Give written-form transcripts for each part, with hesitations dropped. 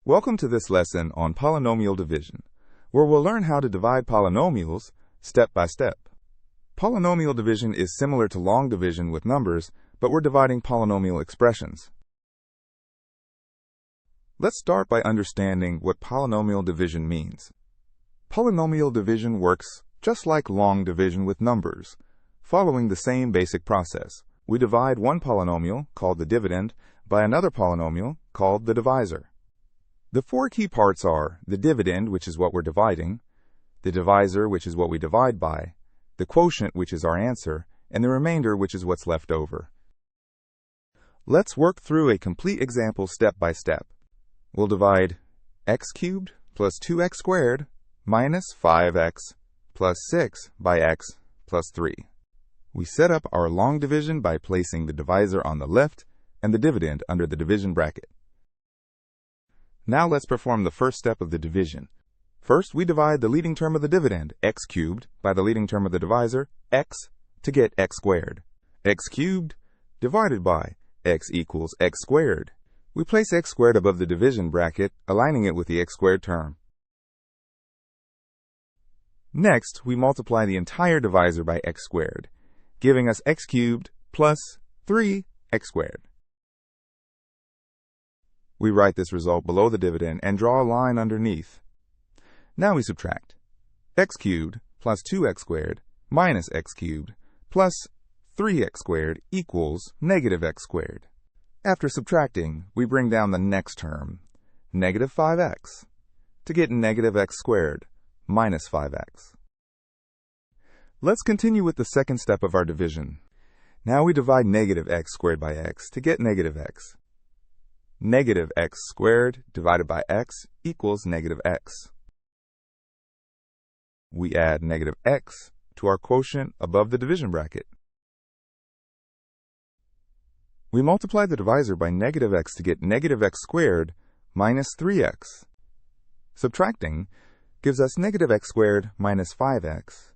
Welcome to this lesson on polynomial division, where we'll learn how to divide polynomials step by step. Polynomial division is similar to long division with numbers, but we're dividing polynomial expressions. Let's start by understanding what polynomial division means. Polynomial division works just like long division with numbers, following the same basic process. We divide one polynomial, called the dividend, by another polynomial, called the divisor. The four key parts are the dividend, which is what we're dividing, the divisor, which is what we divide by, the quotient, which is our answer, and the remainder, which is what's left over. Let's work through a complete example step by step. We'll divide x cubed plus 2x squared minus 5x plus 6 by x plus 3. We set up our long division by placing the divisor on the left and the dividend under the division bracket. Now let's perform the first step of the division. First, we divide the leading term of the dividend, x cubed, by the leading term of the divisor, x, to get x squared. X cubed divided by x equals x squared. We place x squared above the division bracket, aligning it with the x squared term. Next, we multiply the entire divisor by x squared, giving us x cubed plus 3x squared. We write this result below the dividend and draw a line underneath. Now we subtract. X cubed plus 2x squared minus x cubed plus 3x squared equals negative x squared. After subtracting, we bring down the next term, negative 5x, to get negative x squared minus 5x. Let's continue with the second step of our division. Now we divide negative x squared by x to get negative x. Negative x squared divided by x equals negative x. We add negative x to our quotient above the division bracket. We multiply the divisor by negative x to get negative x squared minus 3x. Subtracting gives us negative x squared minus 5x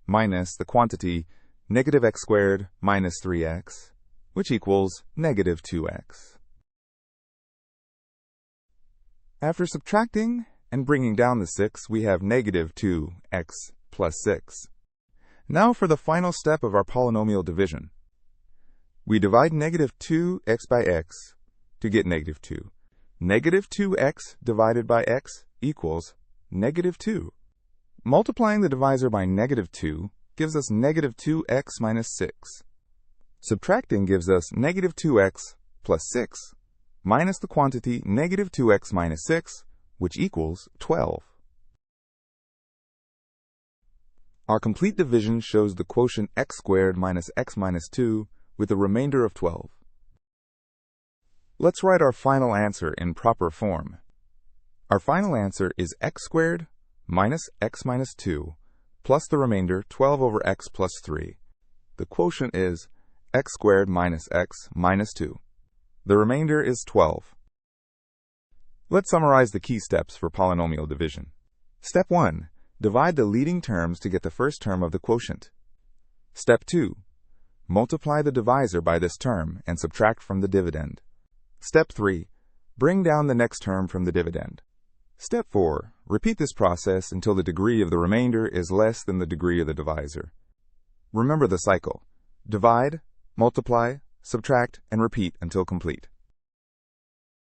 minus the quantity negative x squared minus 3x, which equals negative 2x. After subtracting and bringing down the 6, we have negative 2x plus 6. Now for the final step of our polynomial division. We divide negative 2x by x to get negative 2. Negative 2x divided by x equals negative 2. Multiplying the divisor by negative 2 gives us negative 2x minus 6. Subtracting gives us negative 2x plus 6 minus the quantity negative 2x minus 6, which equals 12. Our complete division shows the quotient x squared minus x minus 2 with a remainder of 12. Let's write our final answer in proper form. Our final answer is x squared minus x minus 2 plus the remainder 12 over x plus 3. The quotient is x squared minus x minus 2. The remainder is 12. Let's summarize the key steps for polynomial division. Step 1. Divide the leading terms to get the first term of the quotient. Step 2. Multiply the divisor by this term and subtract from the dividend. Step 3. Bring down the next term from the dividend. Step 4. Repeat this process until the degree of the remainder is less than the degree of the divisor. Remember the cycle. Divide, multiply, subtract, and repeat until complete.